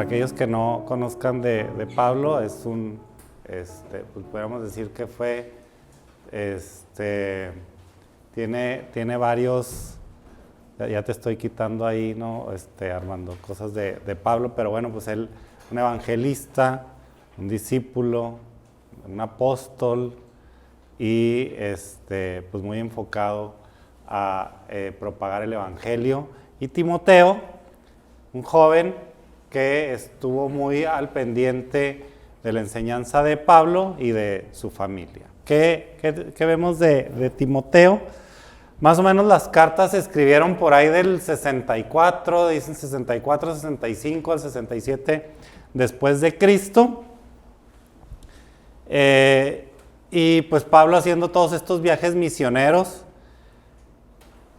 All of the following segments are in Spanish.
para aquellos que no conozcan de Pablo, es pues podríamos decir que fue, tiene varios, ya te estoy quitando ahí, ¿no? Armando, cosas de Pablo, pero bueno, pues él, un evangelista, un discípulo, un apóstol y pues muy enfocado a propagar el evangelio. Y Timoteo, un joven que estuvo muy al pendiente de la enseñanza de Pablo y de su familia. ¿Qué vemos de Timoteo? Más o menos las cartas se escribieron por ahí del 64, dicen 64, 65, al 67 después de Cristo. Y pues Pablo haciendo todos estos viajes misioneros,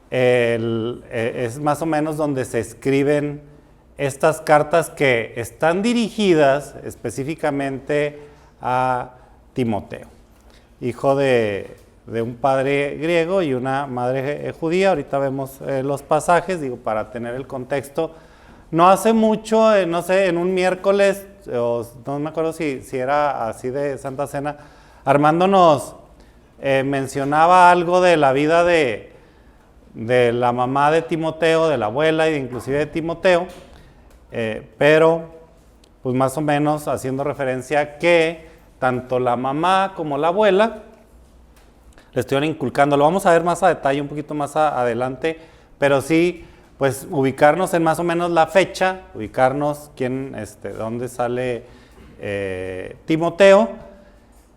es más o menos donde se escriben estas cartas que están dirigidas específicamente a Timoteo, hijo de un padre griego y una madre judía. Ahorita vemos los pasajes, digo, para tener el contexto. No hace mucho, no sé, en un miércoles, no me acuerdo si era así de Santa Cena, Armando nos mencionaba algo de la vida de la mamá de Timoteo, de la abuela y inclusive de Timoteo, pero pues más o menos haciendo referencia a que tanto la mamá como la abuela le estuvieron inculcando. Lo vamos a ver más a detalle un poquito más adelante, pero sí, pues ubicarnos en más o menos la fecha, ubicarnos dónde sale Timoteo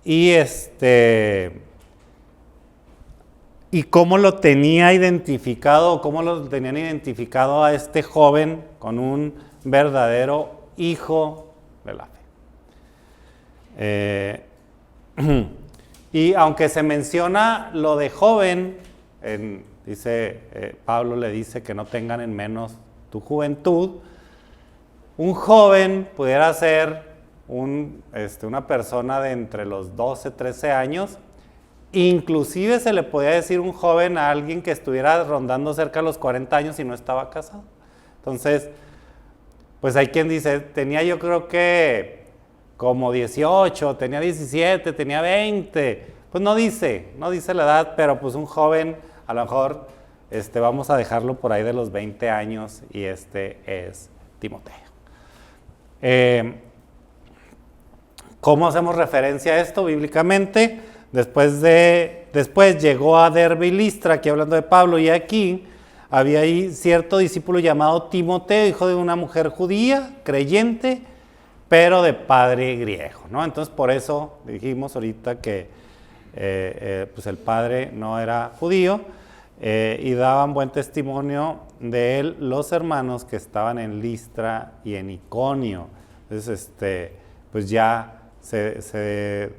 y cómo lo tenía identificado, cómo lo tenían identificado a este joven con un verdadero hijo de la fe. Y aunque se menciona lo de joven, Pablo le dice que no tengan en menos tu juventud, un joven pudiera ser una persona de entre los 12, 13 años, inclusive se le podía decir un joven a alguien que estuviera rondando cerca de los 40 años y no estaba casado. Entonces, pues hay quien dice, tenía yo creo que como 18, tenía 17, tenía 20, pues no dice la edad, pero pues un joven, a lo mejor vamos a dejarlo por ahí de los 20 años y es Timoteo. ¿Cómo hacemos referencia a esto bíblicamente? Después llegó a Derbe y Listra, aquí hablando de Pablo, y aquí había ahí cierto discípulo llamado Timoteo, hijo de una mujer judía, creyente, pero de padre griego, ¿no? Entonces por eso dijimos ahorita que pues el padre no era judío, y daban buen testimonio de él los hermanos que estaban en Listra y en Iconio. Entonces pues ya se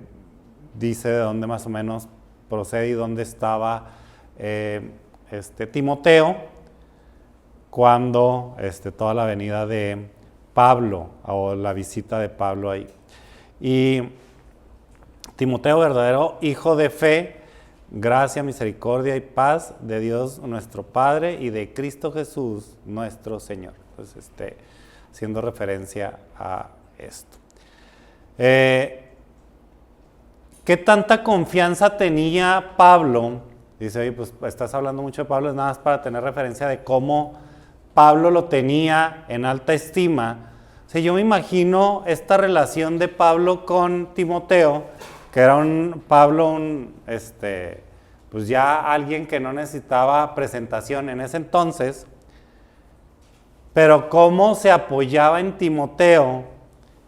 dice de dónde más o menos procede y dónde estaba Timoteo cuando toda la venida de Pablo o la visita de Pablo ahí. Y Timoteo, verdadero hijo de fe, gracia, misericordia y paz de Dios nuestro Padre y de Cristo Jesús nuestro Señor. Entonces, haciendo referencia a esto. ¿Qué tanta confianza tenía Pablo? Dice, oye, pues estás hablando mucho de Pablo, es nada más para tener referencia de cómo Pablo lo tenía en alta estima. O sea, yo me imagino esta relación de Pablo con Timoteo, que era pues ya alguien que no necesitaba presentación en ese entonces, pero cómo se apoyaba en Timoteo.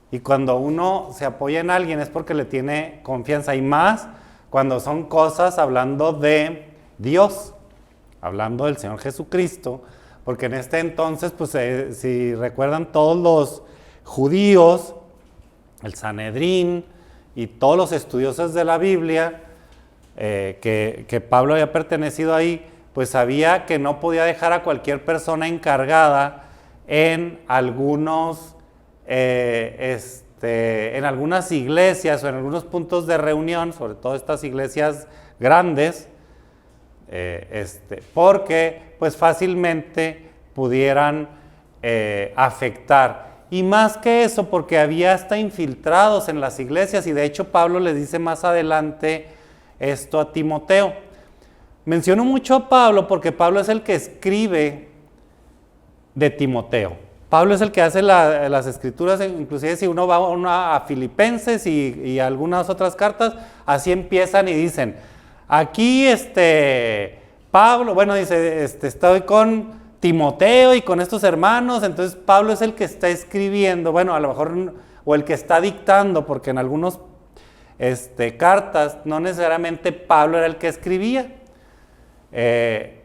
Y cuando uno se apoya en alguien es porque le tiene confianza, y más cuando son cosas hablando de Dios, hablando del Señor Jesucristo, porque en este entonces, pues si recuerdan, todos los judíos, el Sanedrín y todos los estudiosos de la Biblia, que Pablo había pertenecido ahí, pues sabía que no podía dejar a cualquier persona encargada en algunas iglesias o en algunos puntos de reunión, sobre todo estas iglesias grandes, porque pues fácilmente pudieran afectar. Y más que eso, porque había hasta infiltrados en las iglesias, y de hecho Pablo le dice más adelante esto a Timoteo. Menciono mucho a Pablo porque Pablo es el que escribe de Timoteo. Pablo es el que hace las escrituras, inclusive si uno va a Filipenses y algunas otras cartas, así empiezan y dicen, aquí Pablo, bueno, dice, estoy con Timoteo y con estos hermanos, entonces Pablo es el que está escribiendo, bueno, a lo mejor, o el que está dictando, porque en algunas cartas no necesariamente Pablo era el que escribía.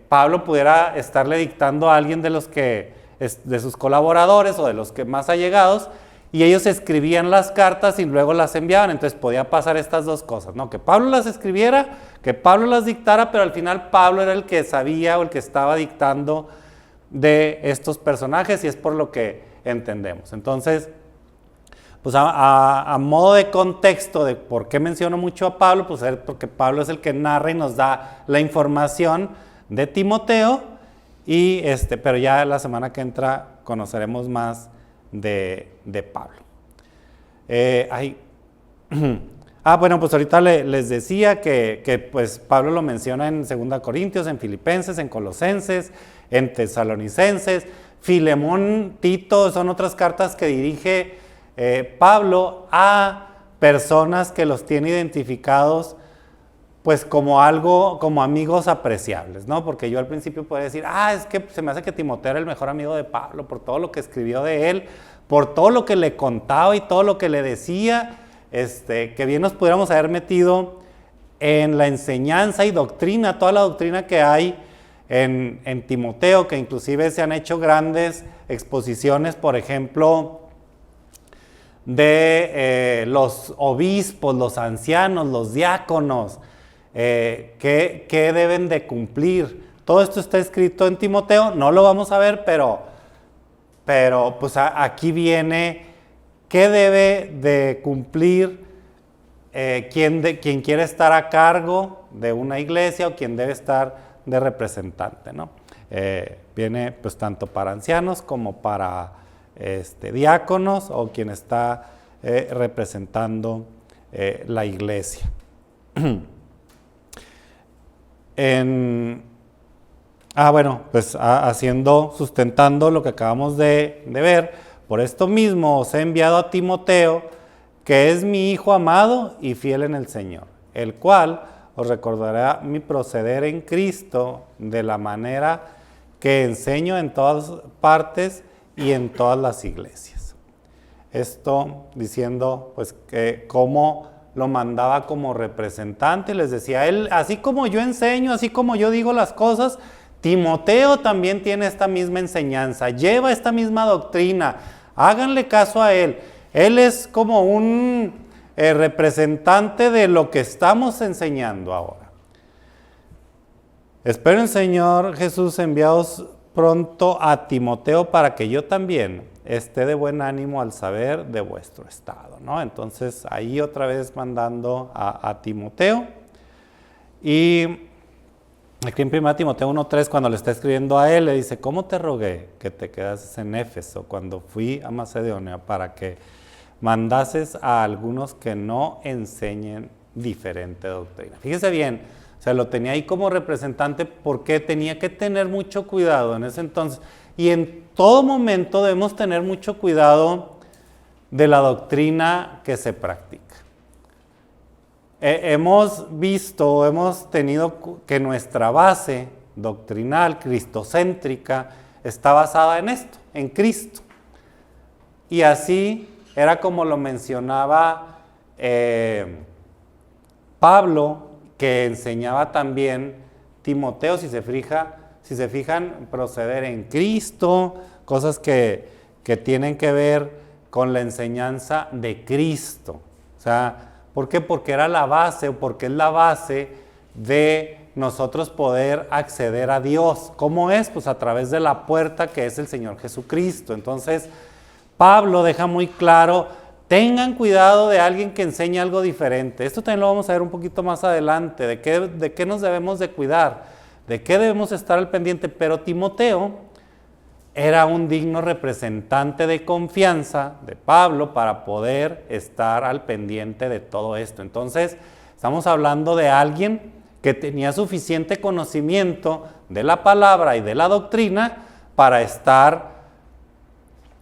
Pablo pudiera estarle dictando a alguien de sus colaboradores o de los que más allegados, y ellos escribían las cartas y luego las enviaban. Entonces podía pasar estas dos cosas, ¿no? Que Pablo las escribiera, que Pablo las dictara, pero al final Pablo era el que sabía o el que estaba dictando de estos personajes, y es por lo que entendemos. Entonces, pues a modo de contexto de por qué menciono mucho a Pablo, pues es porque Pablo es el que narra y nos da la información de Timoteo, pero ya la semana que entra conoceremos más de Pablo. Bueno, pues ahorita les decía que pues Pablo lo menciona en 2 Corintios, en Filipenses, en Colosenses, en Tesalonicenses. Filemón, Tito, son otras cartas que dirige Pablo a personas que los tiene identificados pues como amigos apreciables, ¿no? Porque yo al principio podía decir, es que se me hace que Timoteo era el mejor amigo de Pablo por todo lo que escribió de él, por todo lo que le contaba y todo lo que le decía, que bien nos pudiéramos haber metido en la enseñanza y doctrina, toda la doctrina que hay en Timoteo, que inclusive se han hecho grandes exposiciones, por ejemplo, de los obispos, los ancianos, los diáconos, que deben de cumplir. Todo esto está escrito en Timoteo, no lo vamos a ver, pero pues aquí viene qué debe de cumplir quien quiere estar a cargo de una iglesia o quien debe estar de representante, ¿no? Viene pues tanto para ancianos como para diáconos o quien está representando la iglesia. Pues sustentando lo que acabamos de ver, por esto mismo os he enviado a Timoteo, que es mi hijo amado y fiel en el Señor, el cual os recordará mi proceder en Cristo de la manera que enseño en todas partes y en todas las iglesias. Esto diciendo pues que cómo lo mandaba como representante, les decía, él, así como yo enseño, así como yo digo las cosas, Timoteo también tiene esta misma enseñanza, lleva esta misma doctrina, háganle caso a él. Él es como un representante de lo que estamos enseñando ahora. Espero en Señor Jesús enviaos pronto a Timoteo para que yo también esté de buen ánimo al saber de vuestro estado, ¿no? Entonces ahí otra vez mandando a Timoteo. Y aquí en 1 Timoteo 1:3, cuando le está escribiendo a él, le dice, ¿cómo te rogué que te quedases en Éfeso cuando fui a Macedonia para que mandases a algunos que no enseñen diferente doctrina? Fíjese bien, o sea, lo tenía ahí como representante porque tenía que tener mucho cuidado en ese entonces. Y en todo momento debemos tener mucho cuidado de la doctrina que se practica. Hemos tenido que nuestra base doctrinal, cristocéntrica, está basada en esto, en Cristo. Y así era como lo mencionaba Pablo, que enseñaba también Timoteo, si se fijan, proceder en Cristo, cosas que tienen que ver con la enseñanza de Cristo. O sea, ¿por qué? Porque era la base, o porque es la base de nosotros poder acceder a Dios. ¿Cómo es? Pues a través de la puerta que es el Señor Jesucristo. Entonces, Pablo deja muy claro, tengan cuidado de alguien que enseñe algo diferente. Esto también lo vamos a ver un poquito más adelante, de qué nos debemos de cuidar, de qué debemos estar al pendiente. Pero Timoteo era un digno representante de confianza de Pablo para poder estar al pendiente de todo esto. Entonces, estamos hablando de alguien que tenía suficiente conocimiento de la palabra y de la doctrina para estar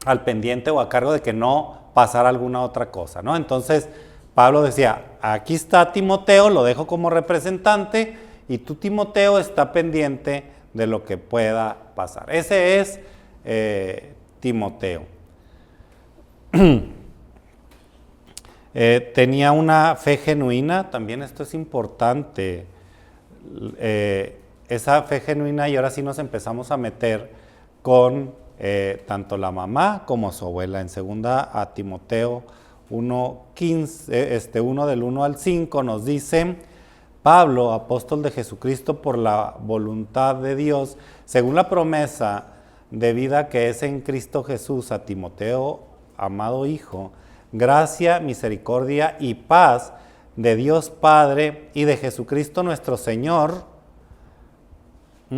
al pendiente o a cargo de que no pasara alguna otra cosa, ¿no? Entonces, Pablo decía, aquí está Timoteo, lo dejo como representante, y tú, Timoteo, está pendiente de lo que pueda pasar. Ese es Timoteo. Tenía una fe genuina, también esto es importante. Esa fe genuina, y ahora sí nos empezamos a meter con tanto la mamá como su abuela. En 2 a Timoteo 1:15, 1 del 1 al 5 nos dice: Pablo, apóstol de Jesucristo por la voluntad de Dios, según la promesa de vida que es en Cristo Jesús, a Timoteo, amado hijo, gracia, misericordia y paz de Dios Padre y de Jesucristo nuestro Señor, y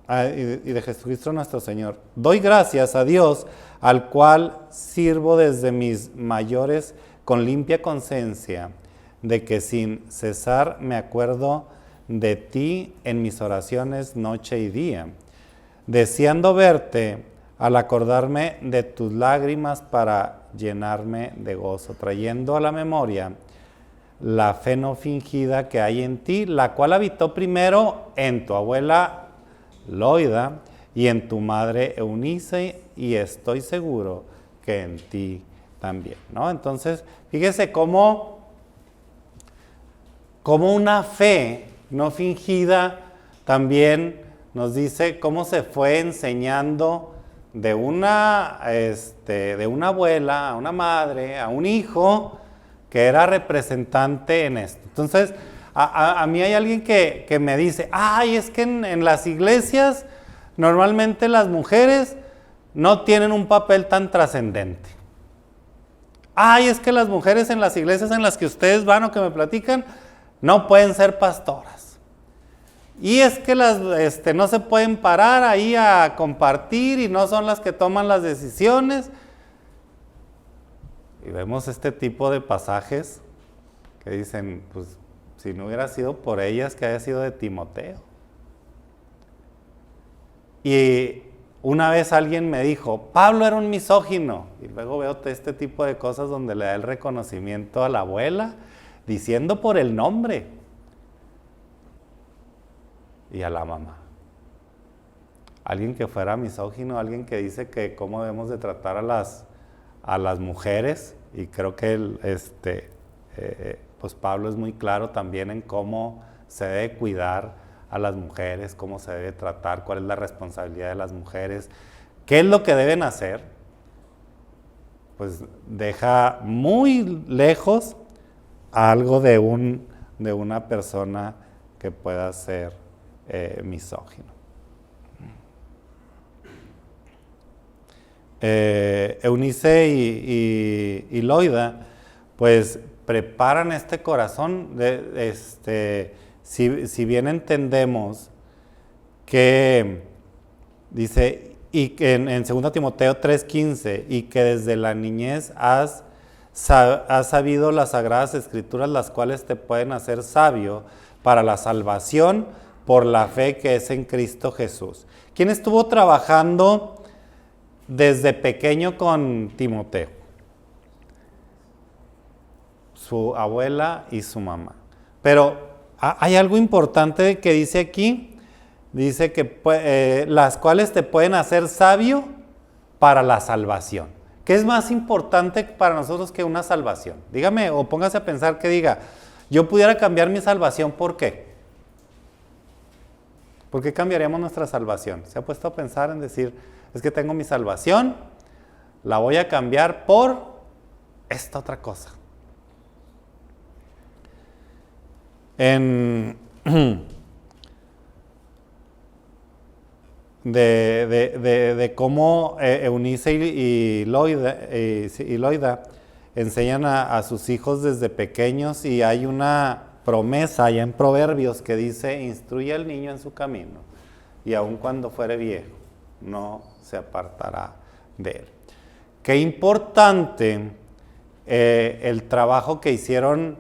de Jesucristo nuestro Señor. Doy gracias a Dios, al cual sirvo desde mis mayores con limpia conciencia, de que sin cesar me acuerdo de ti en mis oraciones noche y día, deseando verte al acordarme de tus lágrimas para llenarme de gozo, trayendo a la memoria la fe no fingida que hay en ti, la cual habitó primero en tu abuela Loida y en tu madre Eunice, y estoy seguro que en ti también, ¿no? Entonces, fíjese cómo una fe no fingida también nos dice cómo se fue enseñando de una abuela a una madre, a un hijo que era representante en esto. Entonces, a mí hay alguien que me dice, ay, es que en las iglesias normalmente las mujeres no tienen un papel tan trascendente. Ay, es que las mujeres en las iglesias en las que ustedes van o que me platican no pueden ser pastoras. Y es que las no se pueden parar ahí a compartir y no son las que toman las decisiones. Y vemos este tipo de pasajes que dicen, pues si no hubiera sido por ellas, que haya sido de Timoteo. Y una vez alguien me dijo, Pablo era un misógino. Y luego veo este tipo de cosas donde le da el reconocimiento a la abuela, diciendo por el nombre, y a la mamá. Alguien que fuera misógino, alguien que dice que cómo debemos de tratar a las mujeres, y creo que pues Pablo es muy claro también en cómo se debe cuidar a las mujeres, cómo se debe tratar, cuál es la responsabilidad de las mujeres, qué es lo que deben hacer. Pues deja muy lejos algo de una persona que pueda ser misógino. Eunice y Loida pues preparan este corazón si bien entendemos que dice y que en 2 Timoteo 3:15, y que desde la niñez has sabido las sagradas escrituras, las cuales te pueden hacer sabio para la salvación por la fe que es en Cristo Jesús. ¿Quién estuvo trabajando desde pequeño con Timoteo? Su abuela y su mamá. Pero hay algo importante que dice aquí, dice que las cuales te pueden hacer sabio para la salvación. ¿Qué es más importante para nosotros que una salvación? Dígame, o póngase a pensar que diga, yo pudiera cambiar mi salvación, ¿por qué? ¿Por qué cambiaríamos nuestra salvación? ¿Se ha puesto a pensar en decir, es que tengo mi salvación, la voy a cambiar por esta otra cosa? De cómo Eunice y Loida enseñan a sus hijos desde pequeños, y hay una promesa allá en Proverbios que dice, instruye al niño en su camino, y aun cuando fuere viejo, no se apartará de él. Qué importante el trabajo que hicieron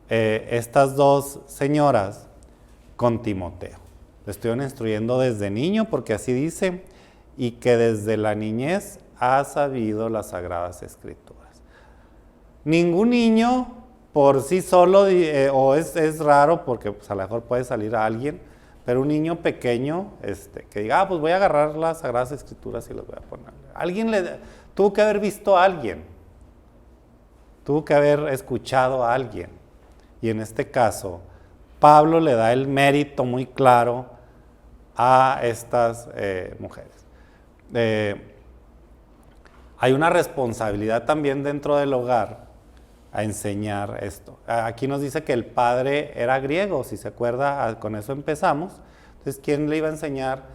estas dos señoras con Timoteo. Le estuvieron instruyendo desde niño, porque así dice, y que desde la niñez ha sabido las Sagradas Escrituras. Ningún niño por sí solo, o es raro, porque pues, a lo mejor puede salir a alguien, pero un niño pequeño que diga, pues voy a agarrar las Sagradas Escrituras y las voy a poner. Tuvo que haber visto a alguien, tuvo que haber escuchado a alguien. Y en este caso, Pablo le da el mérito muy claro a estas mujeres. Hay una responsabilidad también dentro del hogar a enseñar esto. Aquí nos dice que el padre era griego, si se acuerda, con eso empezamos. Entonces, ¿quién le iba a enseñar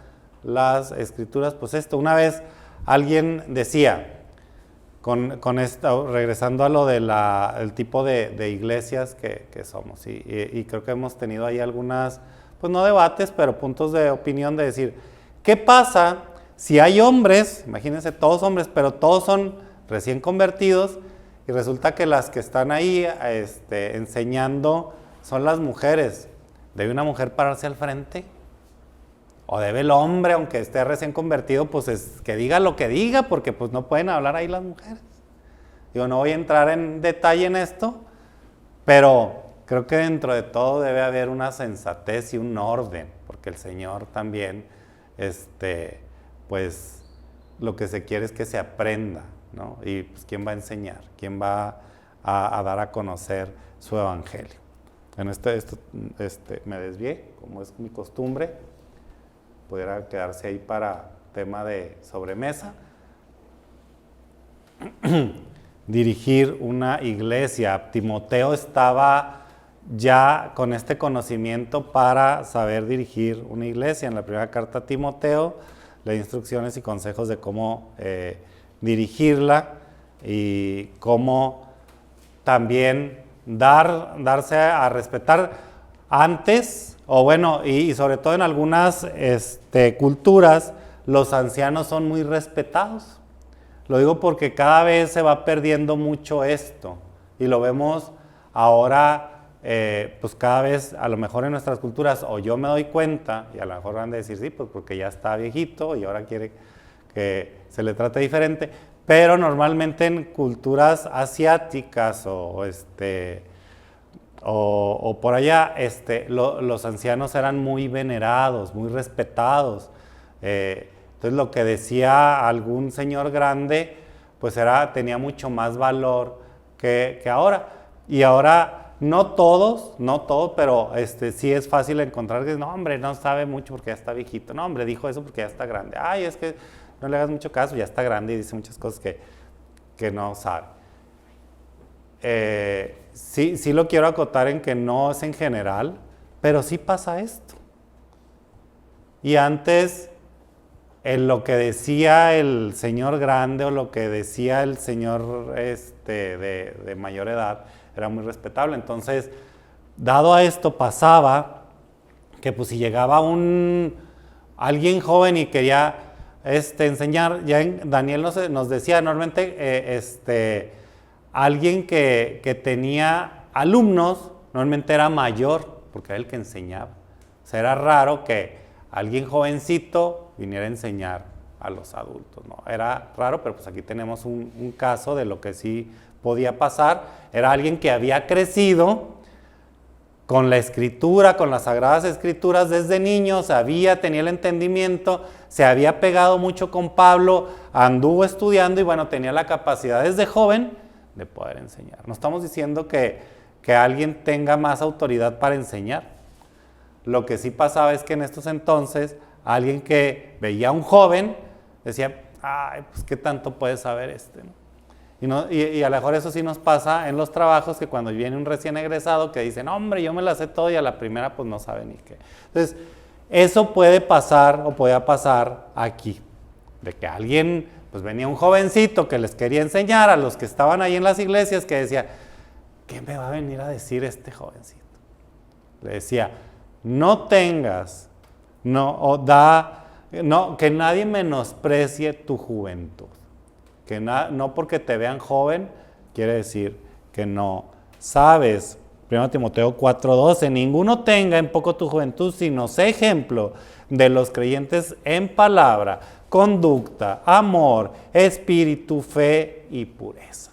las escrituras? Pues una vez alguien decía, con esto, regresando a lo del tipo de iglesias que somos, y creo que hemos tenido ahí algunas, pues no debates, pero puntos de opinión de decir, ¿qué pasa si hay hombres, imagínense todos hombres, pero todos son recién convertidos, y resulta que las que están ahí enseñando son las mujeres? ¿Debe una mujer pararse al frente? ¿O debe el hombre, aunque esté recién convertido, pues que diga lo que diga, porque pues no pueden hablar ahí las mujeres? Digo, no voy a entrar en detalle en esto, pero creo que dentro de todo debe haber una sensatez y un orden, porque el Señor también, pues lo que se quiere es que se aprenda, ¿no? Y pues ¿quién va a enseñar? ¿Quién va a dar a conocer su evangelio? En me desvié, como es mi costumbre, pudiera quedarse ahí para tema de sobremesa. Dirigir una iglesia. Timoteo estaba ya con este conocimiento para saber dirigir una iglesia. En la primera carta a Timoteo le da instrucciones y consejos de cómo dirigirla y cómo también darse a respetar antes, o bueno, y sobre todo en algunas culturas, los ancianos son muy respetados. Lo digo porque cada vez se va perdiendo mucho esto, y lo vemos ahora, pues cada vez, a lo mejor en nuestras culturas, o yo me doy cuenta, y a lo mejor van a decir, sí, pues porque ya está viejito y ahora quiere que se le trate diferente, pero normalmente en culturas asiáticas o por allá, los ancianos eran muy venerados, muy respetados. Entonces lo que decía algún señor grande, pues tenía mucho más valor que ahora. Y ahora no todos, pero sí es fácil encontrar que no, hombre, no sabe mucho porque ya está viejito. No, hombre, dijo eso porque ya está grande. Ay, es que no le hagas mucho caso, ya está grande y dice muchas cosas que no sabe. Sí lo quiero acotar en que no es en general, pero sí pasa esto. Y antes, en lo que decía el señor grande o lo que decía el señor de mayor edad era muy respetable. Entonces, dado a esto, pasaba que pues si llegaba alguien joven y quería enseñar, ya Daniel nos decía normalmente alguien que tenía alumnos, normalmente era mayor, porque era el que enseñaba. O sea, era raro que alguien jovencito viniera a enseñar a los adultos, ¿no? Era raro, pero pues aquí tenemos un caso de lo que sí podía pasar. Era alguien que había crecido con la escritura, con las Sagradas Escrituras desde niño, tenía el entendimiento, se había pegado mucho con Pablo, anduvo estudiando y bueno, tenía la capacidad desde joven de poder enseñar. No estamos diciendo que alguien tenga más autoridad para enseñar. Lo que sí pasaba es que en estos entonces, alguien que veía a un joven, decía, ay, pues qué tanto puede saber ¿no? Y a lo mejor eso sí nos pasa en los trabajos, que cuando viene un recién egresado que dicen, hombre, yo me la sé todo, y a la primera pues no sabe ni qué. Entonces, eso puede pasar o podía pasar aquí, de que alguien, pues venía un jovencito que les quería enseñar a los que estaban ahí en las iglesias, que decía, ¿qué me va a venir a decir este jovencito? Le decía, no tengas, No, que nadie menosprecie tu juventud. Que no porque te vean joven, quiere decir que no sabes. 1 Timoteo 4:12, ninguno tenga en poco tu juventud, sino sé ejemplo de los creyentes en palabra, conducta, amor, espíritu, fe y pureza.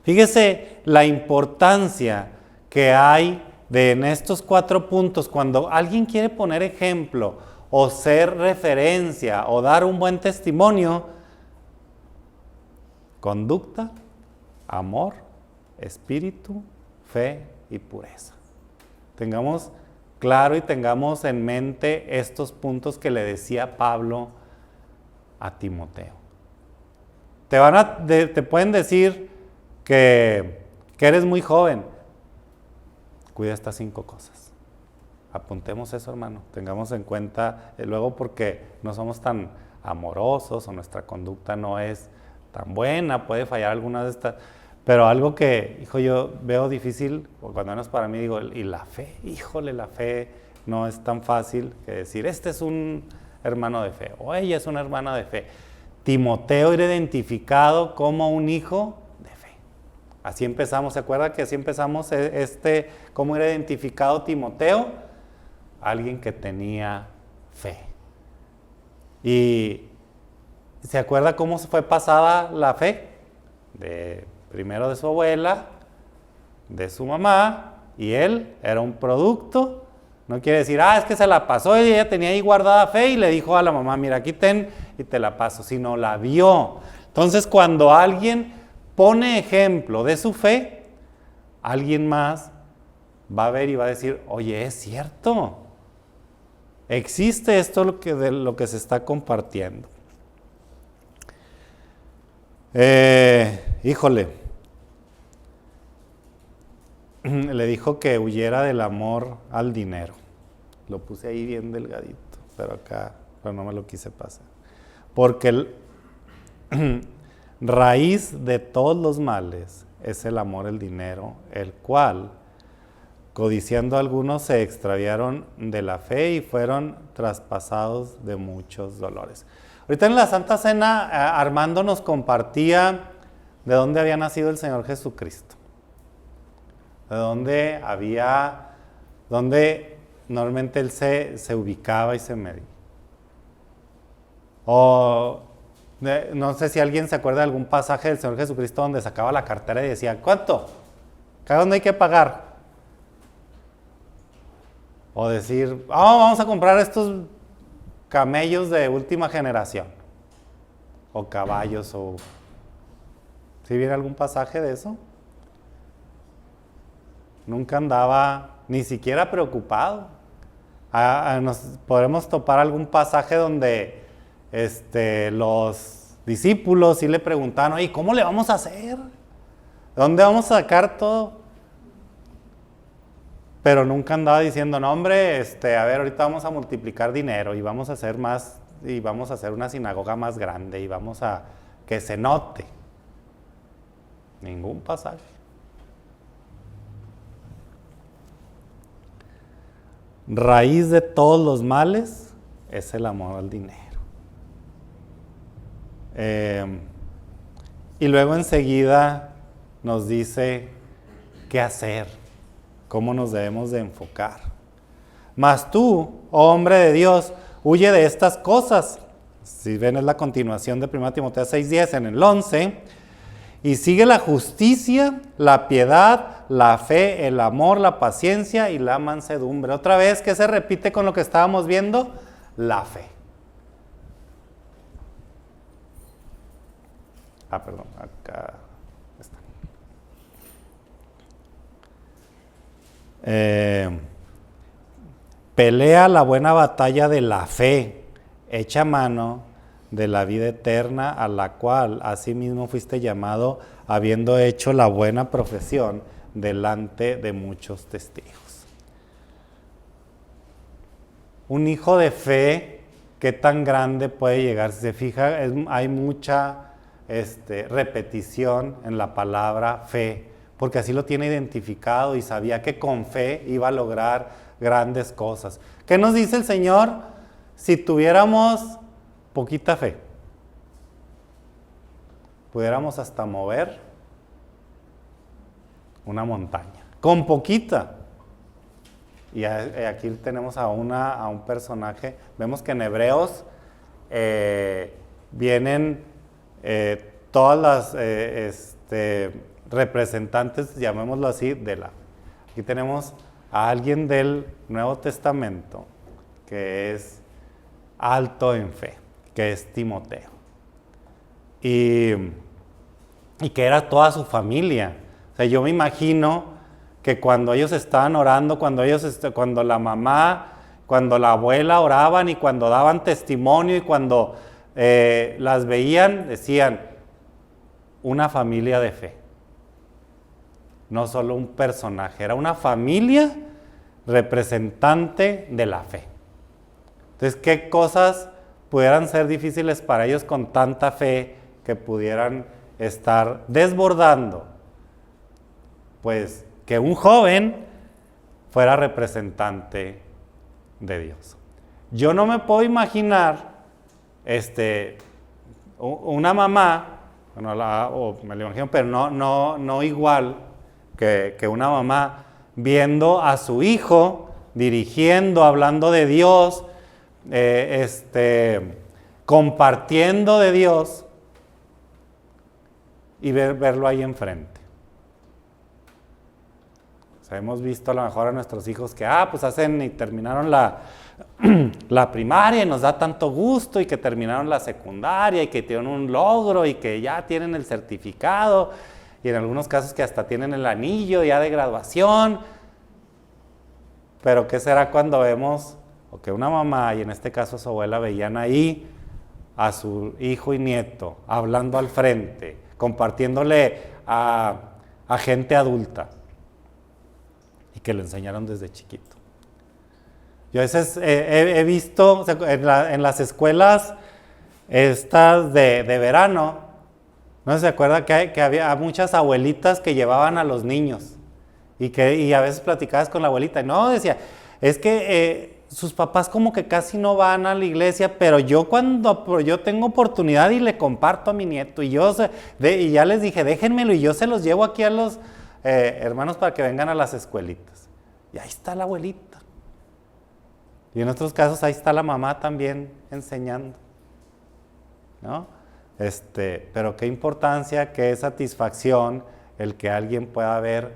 Fíjese la importancia que hay en estos 4 puntos. Cuando alguien quiere poner ejemplo o ser referencia o dar un buen testimonio, conducta, amor, espíritu, fe y pureza. Tengamos claro y tengamos en mente estos puntos que le decía Pablo a Timoteo. Te pueden decir que eres muy joven. Cuida estas 5 cosas. Apuntemos eso, hermano. Tengamos en cuenta luego, porque no somos tan amorosos o nuestra conducta no es tan buena, puede fallar algunas de estas. Pero algo que, hijo, yo veo difícil, o cuando menos para mí, digo, y la fe, híjole, la fe no es tan fácil que decir, este es un hermano de fe, o ella es una hermana de fe. Timoteo era identificado como un hijo de fe. Así empezamos, ¿se acuerda que así empezamos cómo era identificado Timoteo? Alguien que tenía fe. ¿Y se acuerda cómo fue pasada la fe? Primero de su abuela, de su mamá, y él era un producto. No quiere decir, es que se la pasó y ella tenía ahí guardada fe y le dijo a la mamá, mira, aquí ten y te la paso, sino la vio. Entonces, cuando alguien pone ejemplo de su fe, alguien más va a ver y va a decir, oye, es cierto, existe esto de lo que se está compartiendo. Híjole, le dijo que huyera del amor al dinero. Lo puse ahí bien delgadito, pero no me lo quise pasar. Porque raíz de todos los males es el amor al dinero, el cual, codiciando algunos, se extraviaron de la fe y fueron traspasados de muchos dolores. Ahorita en la Santa Cena, Armando nos compartía de dónde había nacido el Señor Jesucristo. De dónde normalmente Él se ubicaba y se medía. No sé si alguien se acuerda de algún pasaje del Señor Jesucristo donde sacaba la cartera y decía, ¿cuánto? ¿Cada dónde hay que pagar? O decir, vamos a comprar estos camellos de última generación. O caballos, ¿sí viene algún pasaje de eso? Nunca andaba ni siquiera preocupado. Nos podremos topar algún pasaje donde los discípulos sí le preguntaron, oye, ¿cómo le vamos a hacer? ¿Dónde vamos a sacar todo? Pero nunca andaba diciendo, no hombre, a ver, ahorita vamos a multiplicar dinero y vamos a hacer más, y vamos a hacer una sinagoga más grande y vamos a que se note. Ningún pasaje. Raíz de todos los males es el amor al dinero. Y luego enseguida nos dice qué hacer, cómo nos debemos de enfocar. Mas tú, oh hombre de Dios, huye de estas cosas. Si ven, es la continuación de 1 Timoteo 6:10 en el 11. Y sigue la justicia, la piedad, la fe, el amor, la paciencia y la mansedumbre. Otra vez, ¿qué se repite con lo que estábamos viendo? La fe. Perdón, acá está. Pelea la buena batalla de la fe, echa mano de la vida eterna, a la cual asimismo fuiste llamado, habiendo hecho la buena profesión delante de muchos testigos. Un hijo de fe, ¿qué tan grande puede llegar? Si se fija, hay mucha repetición en la palabra fe, porque así lo tiene identificado y sabía que con fe iba a lograr grandes cosas. ¿Qué nos dice el Señor? si tuviéramos poquita fe, pudiéramos hasta mover una montaña, con poquita. Y aquí tenemos a un personaje, vemos que en Hebreos vienen todas las representantes, llamémoslo así, aquí tenemos a alguien del Nuevo Testamento que es alto en fe, que es Timoteo. Y que era toda su familia. O sea, yo me imagino que cuando ellos estaban orando, cuando la mamá, cuando la abuela oraban y cuando daban testimonio y cuando las veían, decían, una familia de fe. No solo un personaje, era una familia representante de la fe. Entonces, ¿qué cosas pudieran ser difíciles para ellos con tanta fe que pudieran estar desbordando? Pues que un joven fuera representante de Dios. Yo no me puedo imaginar una mamá, bueno, me lo imagino, pero no igual que una mamá viendo a su hijo dirigiendo, hablando de Dios, compartiendo de Dios y verlo ahí enfrente. O sea, hemos visto a lo mejor a nuestros hijos que pues hacen y terminaron la primaria y nos da tanto gusto, y que terminaron la secundaria y que tienen un logro y que ya tienen el certificado, y en algunos casos que hasta tienen el anillo ya de graduación. Pero ¿qué será cuando vemos o que una mamá, y en este caso su abuela, veían ahí a su hijo y nieto hablando al frente, compartiéndole a gente adulta, y que le enseñaron desde chiquito? Yo a veces he visto, o sea, en las escuelas estas de verano, no sé si se acuerda que había muchas abuelitas que llevaban a los niños, y a veces platicabas con la abuelita, y no, decía, es que sus papás como que casi no van a la iglesia, pero yo tengo oportunidad y le comparto a mi nieto, y ya les dije, déjenmelo y yo se los llevo aquí a los hermanos para que vengan a las escuelitas. Y ahí está la abuelita. Y en otros casos ahí está la mamá también enseñando, ¿no? Pero qué importancia, qué satisfacción el que alguien pueda ver,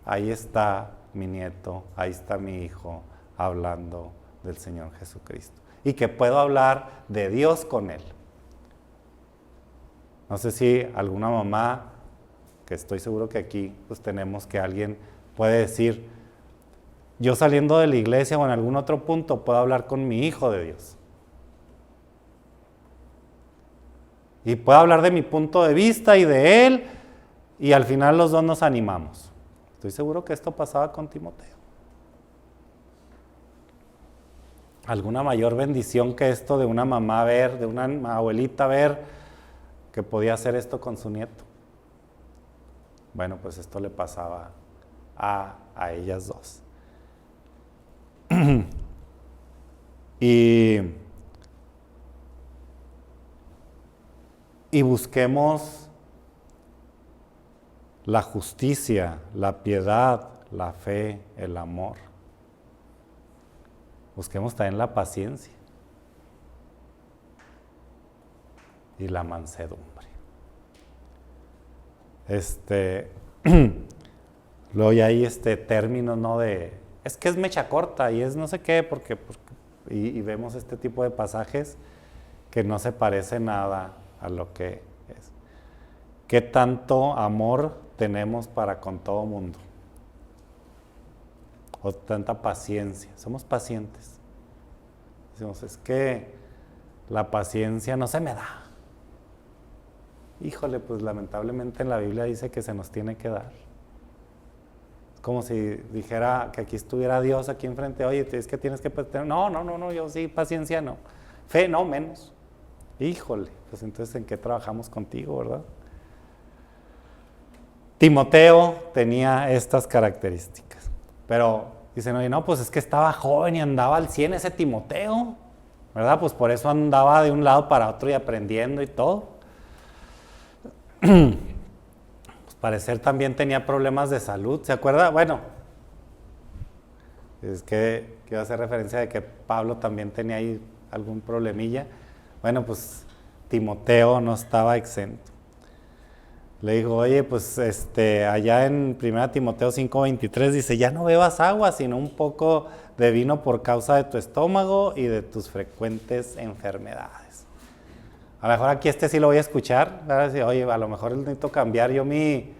ahí está mi nieto, ahí está mi hijo hablando del Señor Jesucristo, y que puedo hablar de Dios con él. No sé si alguna mamá, que estoy seguro que aquí pues tenemos, que alguien puede decir, yo saliendo de la iglesia o en algún otro punto puedo hablar con mi hijo de Dios. Y puedo hablar de mi punto de vista y de él, y al final los dos nos animamos. Estoy seguro que esto pasaba con Timoteo. ¿Alguna mayor bendición que esto de una mamá ver, de una abuelita ver que podía hacer esto con su nieto? Bueno, pues esto le pasaba a ellas dos. Y busquemos la justicia, la piedad, la fe, el amor. Busquemos también la paciencia y la mansedumbre. Luego ya hay término, ¿no? Es que es mecha corta y es no sé qué, y vemos este tipo de pasajes que no se parece nada a lo que es. ¿Qué tanto amor tenemos para con todo mundo? O tanta paciencia. Somos pacientes. Decimos, es que la paciencia no se me da. Híjole, pues lamentablemente en la Biblia dice que se nos tiene que dar. Es como si dijera que aquí estuviera Dios aquí enfrente, oye, es que tienes que tener, no, yo sí, paciencia no. Fe no, menos. Híjole, pues entonces ¿en qué trabajamos contigo, verdad? Timoteo tenía estas características, pero dicen, oye, no, pues es que estaba joven y andaba al 100 ese Timoteo. ¿verdad? Pues por eso andaba de un lado para otro y aprendiendo y todo. Parecer también tenía problemas de salud, ¿se acuerda? Bueno, es que quiero hacer referencia de que Pablo también tenía ahí algún problemilla. Bueno, pues Timoteo no estaba exento. Le dijo, oye, pues allá en 1 Timoteo 5:23 dice, ya no bebas agua, sino un poco de vino por causa de tu estómago y de tus frecuentes enfermedades. A lo mejor aquí sí lo voy a escuchar, ¿verdad? Oye, a lo mejor necesito cambiar yo mi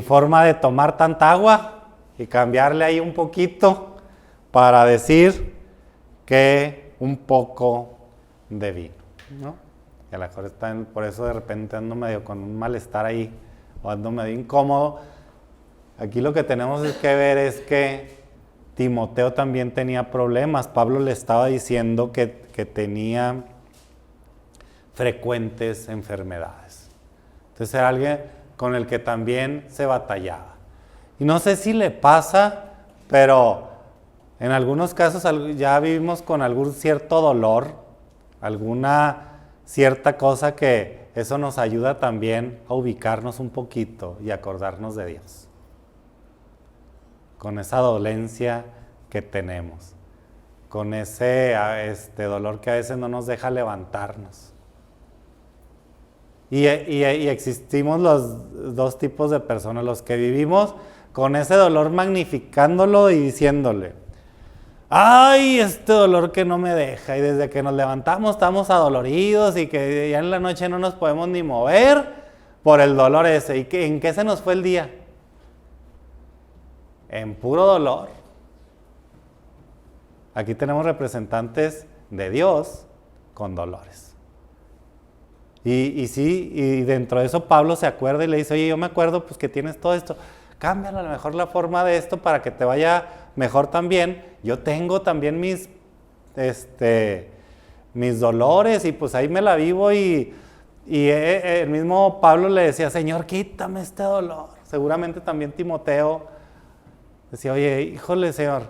forma de tomar tanta agua y cambiarle ahí un poquito para decir que un poco de vino, ¿no? Y a lo mejor por eso de repente ando medio con un malestar ahí o ando medio incómodo. Aquí lo que tenemos que ver es que Timoteo también tenía problemas. Pablo le estaba diciendo que tenía frecuentes enfermedades. Entonces era alguien con el que también se batallaba. Y no sé si le pasa, pero en algunos casos ya vivimos con algún cierto dolor, alguna cierta cosa que eso nos ayuda también a ubicarnos un poquito y acordarnos de Dios. Con esa dolencia que tenemos, con ese dolor que a veces no nos deja levantarnos. Y existimos los dos tipos de personas, los que vivimos con ese dolor magnificándolo y diciéndole, ¡ay, este dolor que no me deja! Y desde que nos levantamos estamos adoloridos y que ya en la noche no nos podemos ni mover por el dolor ese. ¿Y en qué se nos fue el día? En puro dolor. Aquí tenemos representantes de Dios con dolores. Y dentro de eso Pablo se acuerda y le dice, oye, yo me acuerdo pues que tienes todo esto, cámbialo a lo mejor la forma de esto para que te vaya mejor también. Yo tengo también mis dolores y pues ahí me la vivo y el mismo Pablo le decía, Señor, quítame este dolor. Seguramente también Timoteo decía, oye, híjole, Señor,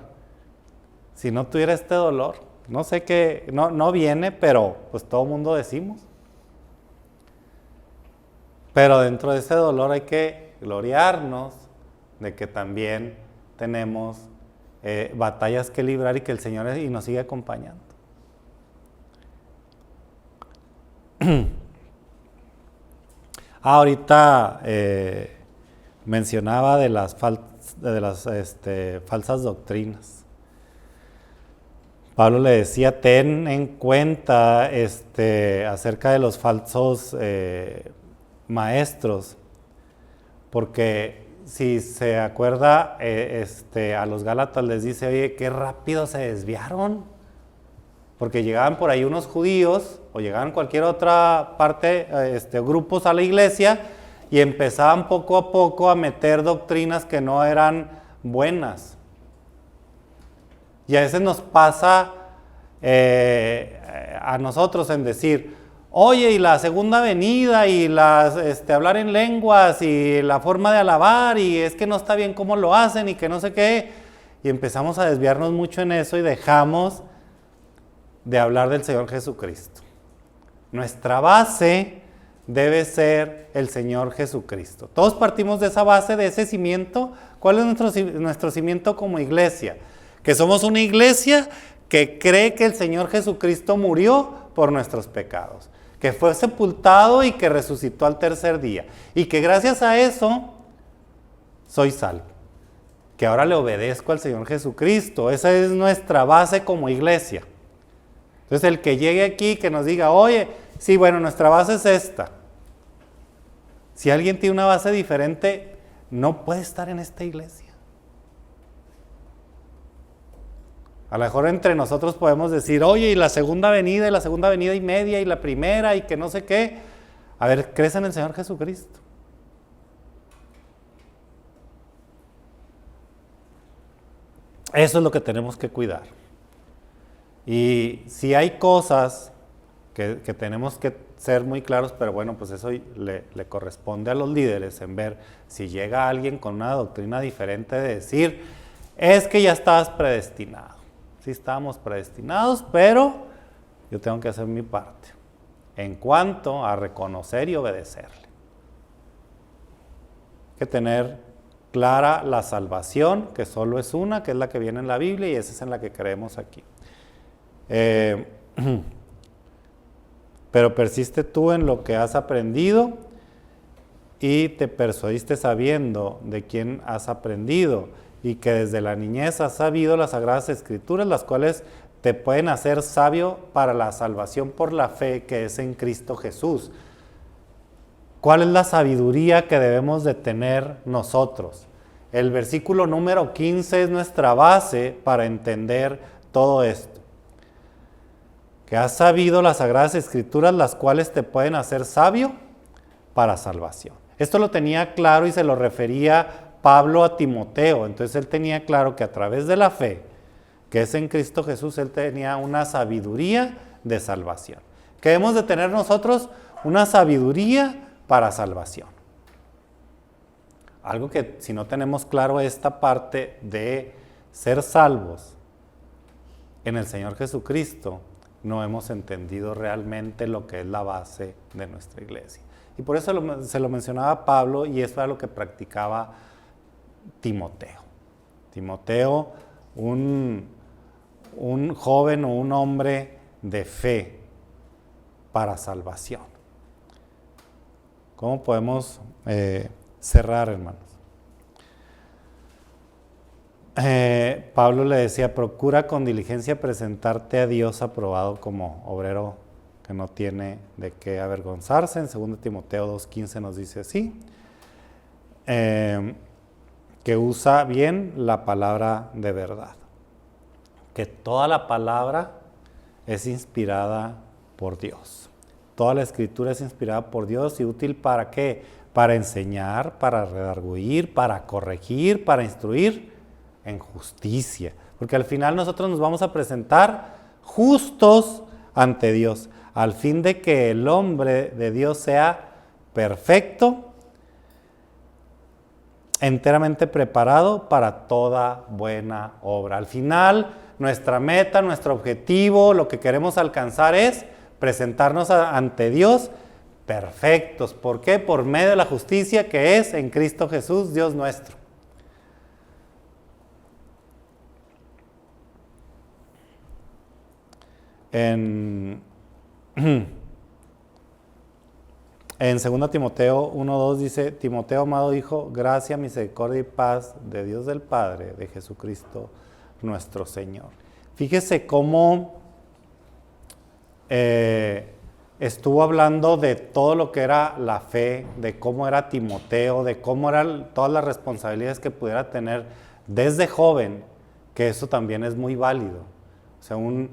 si no tuviera este dolor, no sé qué, no viene, pero pues todo mundo decimos. Pero dentro de ese dolor hay que gloriarnos de que también tenemos batallas que librar y que el Señor nos sigue acompañando. Ahorita mencionaba de las falsas doctrinas. Pablo le decía, ten en cuenta acerca de los falsos maestros, porque si se acuerda, a los Gálatas les dice, oye, qué rápido se desviaron, porque llegaban por ahí unos judíos, o llegaban cualquier otra parte, grupos a la iglesia, y empezaban poco a poco a meter doctrinas que no eran buenas. Y a veces nos pasa a nosotros en decir, oye, y la segunda venida, y hablar en lenguas, y la forma de alabar, y es que no está bien cómo lo hacen, y que no sé qué, y empezamos a desviarnos mucho en eso, y dejamos de hablar del Señor Jesucristo. Nuestra base debe ser el Señor Jesucristo. Todos partimos de esa base, de ese cimiento. ¿Cuál es nuestro cimiento como iglesia? Que somos una iglesia que cree que el Señor Jesucristo murió por nuestros pecados, que fue sepultado y que resucitó al tercer día, y que gracias a eso soy salvo, que ahora le obedezco al Señor Jesucristo. Esa es nuestra base como iglesia. Entonces el que llegue aquí, que nos diga, oye, sí, bueno, nuestra base es esta. Si alguien tiene una base diferente, no puede estar en esta iglesia. A lo mejor entre nosotros podemos decir, oye, y la segunda venida y media, y la primera, y que no sé qué. A ver, ¿crees en el Señor Jesucristo? Eso es lo que tenemos que cuidar. Y si hay cosas que tenemos que ser muy claros, pero bueno, pues eso le corresponde a los líderes en ver si llega alguien con una doctrina diferente de decir, es que ya estabas predestinado. Sí estábamos predestinados, pero yo tengo que hacer mi parte en cuanto a reconocer y obedecerle. Hay que tener clara la salvación, que solo es una, que es la que viene en la Biblia, y esa es en la que creemos aquí. Pero persiste tú en lo que has aprendido y te persuadiste sabiendo de quién has aprendido y que desde la niñez has sabido las Sagradas Escrituras, las cuales te pueden hacer sabio para la salvación por la fe que es en Cristo Jesús. ¿Cuál es la sabiduría que debemos de tener nosotros? El versículo número 15 es nuestra base para entender todo esto. Que has sabido las Sagradas Escrituras, las cuales te pueden hacer sabio para salvación. Esto lo tenía claro y se lo refería Pablo a Timoteo. Entonces él tenía claro que a través de la fe, que es en Cristo Jesús, él tenía una sabiduría de salvación. ¿Qué debemos de tener nosotros? Una sabiduría para salvación. Algo que si no tenemos claro esta parte de ser salvos en el Señor Jesucristo, no hemos entendido realmente lo que es la base de nuestra iglesia. Y por eso se lo mencionaba Pablo, y eso era lo que practicaba Timoteo. Timoteo, un joven o un hombre de fe para salvación. ¿Cómo podemos cerrar, hermanos? Pablo le decía, procura con diligencia presentarte a Dios aprobado como obrero que no tiene de qué avergonzarse. En 2 Timoteo 2:15 nos dice así, que usa bien la palabra de verdad. Que toda la palabra es inspirada por Dios. Toda la Escritura es inspirada por Dios y útil ¿para qué? Para enseñar, para redarguir, para corregir, para instruir en justicia. Porque al final nosotros nos vamos a presentar justos ante Dios, al fin de que el hombre de Dios sea perfecto, enteramente preparado para toda buena obra. Al final, nuestra meta, nuestro objetivo, lo que queremos alcanzar es presentarnos ante Dios perfectos. ¿Por qué? Por medio de la justicia que es en Cristo Jesús, Dios nuestro. En 2 Timoteo 1:2 dice, Timoteo, amado hijo, gracia, misericordia y paz de Dios del Padre, de Jesucristo nuestro Señor. Fíjese cómo estuvo hablando de todo lo que era la fe, de cómo era Timoteo, de cómo eran todas las responsabilidades que pudiera tener desde joven, que eso también es muy válido. O sea, un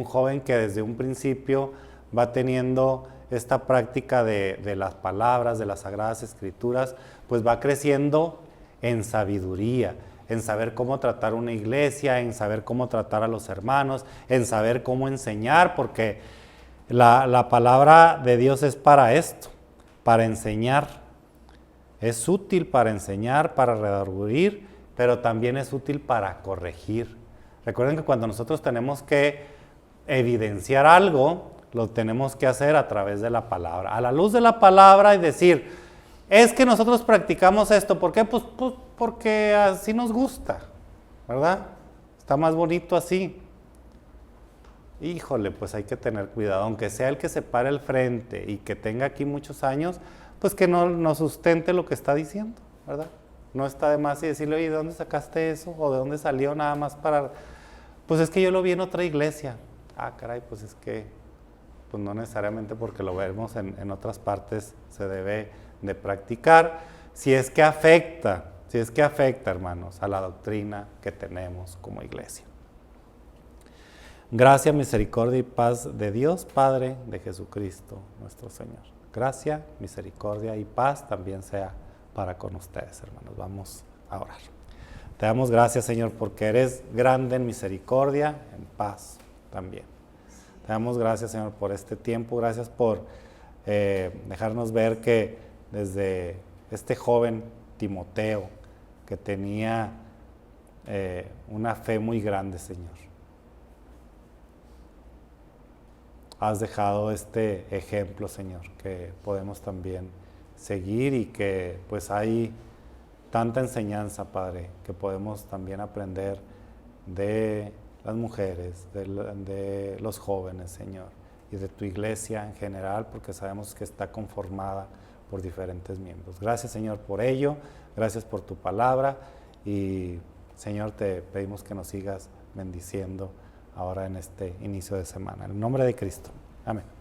joven que desde un principio va teniendo esta práctica de las palabras, de las Sagradas Escrituras, pues va creciendo en sabiduría, en saber cómo tratar una iglesia, en saber cómo tratar a los hermanos, en saber cómo enseñar, porque la palabra de Dios es para esto, para enseñar. Es útil para enseñar, para redarguir, pero también es útil para corregir. Recuerden que cuando nosotros tenemos que evidenciar algo, lo tenemos que hacer a través de la palabra. A la luz de la palabra y decir, es que nosotros practicamos esto. ¿Por qué? Pues porque así nos gusta, ¿verdad? Está más bonito así. Híjole, pues hay que tener cuidado. Aunque sea el que se pare al frente y que tenga aquí muchos años, pues que no sustente lo que está diciendo, ¿verdad? No está de más y decirle, oye, ¿de dónde sacaste eso? ¿O de dónde salió nada más para...? Pues es que yo lo vi en otra iglesia. Ah, caray, pues es que pues no necesariamente porque lo vemos en otras partes se debe de practicar. Si es que afecta, hermanos, a la doctrina que tenemos como iglesia. Gracia, misericordia y paz de Dios, Padre, de Jesucristo, nuestro Señor. Gracia, misericordia y paz también sea para con ustedes, hermanos. Vamos a orar. Te damos gracias, Señor, porque eres grande en misericordia, en paz también. Te damos gracias, Señor, por este tiempo. Gracias por dejarnos ver que desde este joven Timoteo, que tenía una fe muy grande, Señor. Has dejado este ejemplo, Señor, que podemos también seguir y que pues hay tanta enseñanza, Padre, que podemos también aprender de las mujeres, de los jóvenes, Señor, y de tu iglesia en general, porque sabemos que está conformada por diferentes miembros. Gracias, Señor, por ello. Gracias por tu palabra y, Señor, te pedimos que nos sigas bendiciendo ahora en este inicio de semana. En el nombre de Cristo. Amén.